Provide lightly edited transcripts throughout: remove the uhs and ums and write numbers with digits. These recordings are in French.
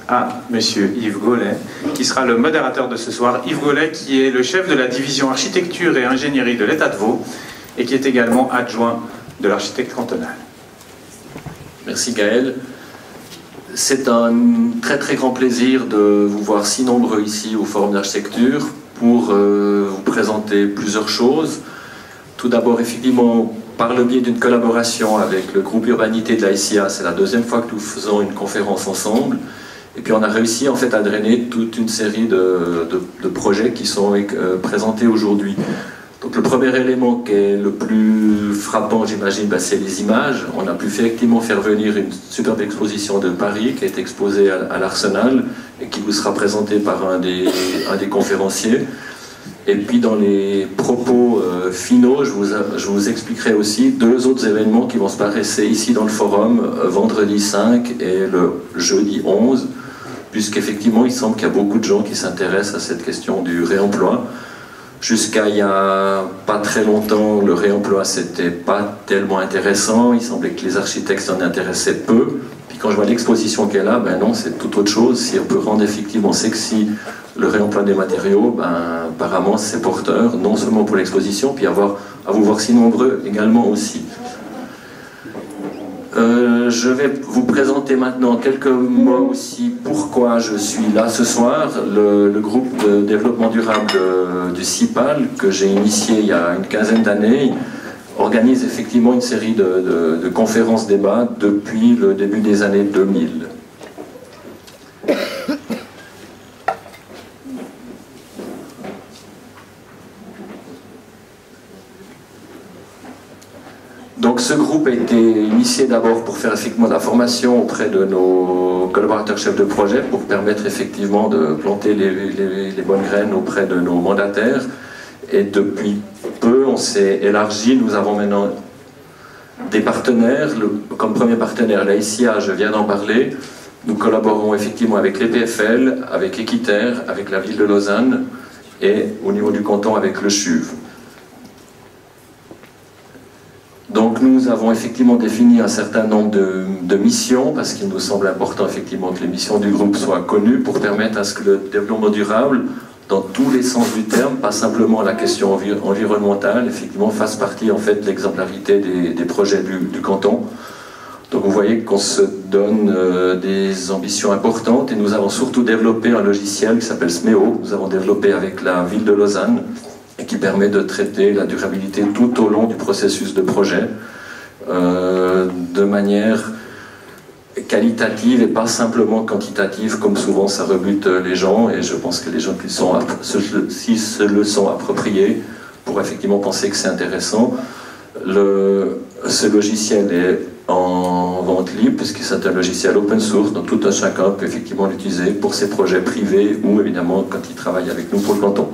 à Monsieur Yves Gaulet, qui sera le modérateur de ce soir. Yves Gaulet, qui est le chef de la division architecture et ingénierie de l'État de Vaud, et qui est également adjoint de l'architecte cantonal. Merci Gaël. C'est un très très grand plaisir de vous voir si nombreux ici au Forum d'Architecture pour vous présenter plusieurs choses. Tout d'abord, effectivement, par le biais d'une collaboration avec le groupe Urbanité de la SIA, c'est la deuxième fois que nous faisons une conférence ensemble. Et puis on a réussi en fait à drainer toute une série de projets qui sont présentés aujourd'hui. Donc le premier élément qui est le plus frappant, j'imagine, c'est les images. On a pu effectivement faire venir une superbe exposition de Paris qui est exposée à l'Arsenal et qui vous sera présentée par un des conférenciers. Et puis dans les propos finaux, je vous expliquerai aussi deux autres événements qui vont se passer ici dans le forum, vendredi 5 et le jeudi 11, puisqu'effectivement il semble qu'il y a beaucoup de gens qui s'intéressent à cette question du réemploi. Jusqu'à il n'y a pas très longtemps, le réemploi c'était pas tellement intéressant, il semblait que les architectes s'en intéressaient peu. Puis quand je vois l'exposition qu'elle a, ben non, c'est tout autre chose. Si on peut rendre effectivement sexy le réemploi des matériaux, ben apparemment c'est porteur, non seulement pour l'exposition, puis à vous voir si nombreux également aussi. Je vais vous présenter maintenant quelques mots aussi pourquoi je suis là ce soir. Le groupe de développement durable du CIPAL, que j'ai initié il y a une quinzaine d'années, organise effectivement une série de conférences-débats depuis le début des années 2000. Donc ce groupe a été initié d'abord pour faire effectivement de la formation auprès de nos collaborateurs chefs de projet, pour permettre effectivement de planter les bonnes graines auprès de nos mandataires. Et depuis peu, on s'est élargi. Nous avons maintenant des partenaires. Comme premier partenaire, la SIA, je viens d'en parler. Nous collaborons effectivement avec l'EPFL, avec Équiterre, avec la ville de Lausanne et au niveau du canton avec le CHUV. Donc nous avons effectivement défini un certain nombre de missions, parce qu'il nous semble important effectivement que les missions du groupe soient connues pour permettre à ce que le développement durable, dans tous les sens du terme, pas simplement la question environnementale, effectivement fasse partie en fait de l'exemplarité des projets du canton. Donc vous voyez qu'on se donne des ambitions importantes, et nous avons surtout développé un logiciel qui s'appelle SMEO, nous avons développé avec la ville de Lausanne, et qui permet de traiter la durabilité tout au long du processus de projet de manière qualitative et pas simplement quantitative, comme souvent ça rebute les gens. Et je pense que les gens qui se le sont appropriés pourraient effectivement penser que c'est intéressant. Ce logiciel est en vente libre, puisque c'est un logiciel open source, donc tout un chacun peut effectivement l'utiliser pour ses projets privés ou évidemment quand il travaille avec nous pour le canton.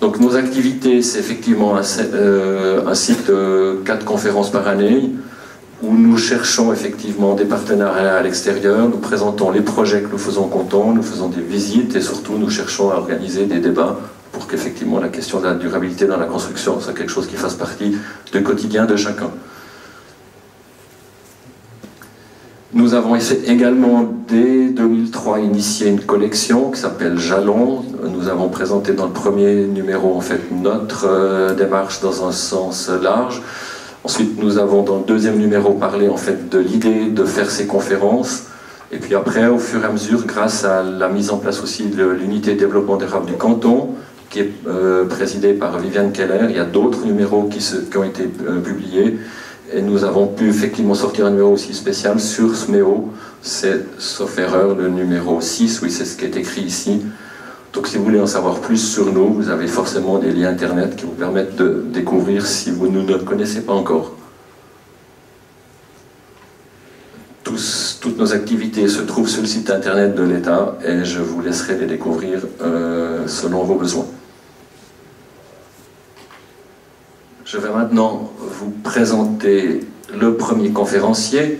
Donc nos activités, c'est effectivement un cycle de 4 conférences par année, où nous cherchons effectivement des partenariats à l'extérieur, nous présentons les projets que nous faisons au canton, nous faisons des visites, et surtout nous cherchons à organiser des débats pour qu'effectivement la question de la durabilité dans la construction soit quelque chose qui fasse partie du quotidien de chacun. Nous avons également, dès 2003, initié une collection qui s'appelle Jalon. Nous avons présenté dans le premier numéro en fait notre démarche dans un sens large. Ensuite, nous avons dans le deuxième numéro parlé en fait de l'idée de faire ces conférences. Et puis après, au fur et à mesure, grâce à la mise en place aussi de l'unité de développement durable du canton, qui est présidée par Viviane Keller, il y a d'autres numéros qui ont été publiés. Et nous avons pu effectivement sortir un numéro aussi spécial sur SMEO. C'est, sauf erreur, le numéro 6, oui, c'est ce qui est écrit ici. Donc si vous voulez en savoir plus sur nous, vous avez forcément des liens internet qui vous permettent de découvrir si vous ne nous connaissez pas encore. Toutes nos activités se trouvent sur le site internet de l'État, et je vous laisserai les découvrir selon vos besoins. Je vais maintenant vous présenter le premier conférencier.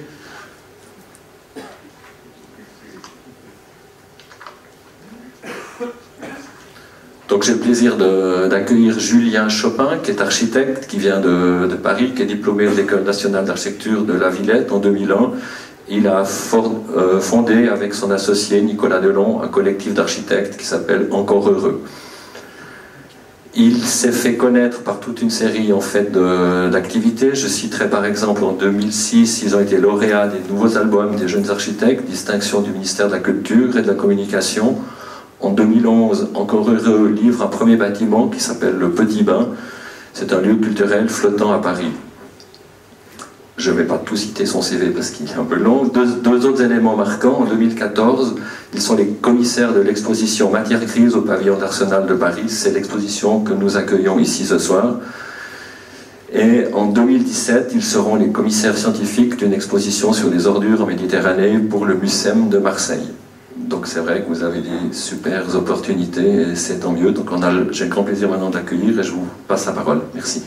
Donc j'ai le plaisir d'accueillir Julien Chopin, qui est architecte, qui vient de Paris, qui est diplômé de l'École nationale d'architecture de La Villette en 2001, Il a fondé avec son associé Nicolas Delon un collectif d'architectes qui s'appelle Encore Heureux. Il s'est fait connaître par toute une série en fait d'activités. Je citerai par exemple en 2006, ils ont été lauréats des nouveaux albums des jeunes architectes, distinction du ministère de la Culture et de la Communication. En 2011, Encore Heureux livre un premier bâtiment qui s'appelle le Petit Bain. C'est un lieu culturel flottant à Paris. Je ne vais pas tout citer son CV parce qu'il est un peu long. Deux autres éléments marquants. En 2014, ils sont les commissaires de l'exposition Matière Grise au pavillon d'Arsenal de Paris. C'est l'exposition que nous accueillons ici ce soir. Et en 2017, ils seront les commissaires scientifiques d'une exposition sur les ordures en Méditerranée pour le MUSEM de Marseille. Donc c'est vrai que vous avez des super opportunités et c'est tant mieux. Donc j'ai le grand plaisir maintenant de l'accueillir et je vous passe la parole. Merci.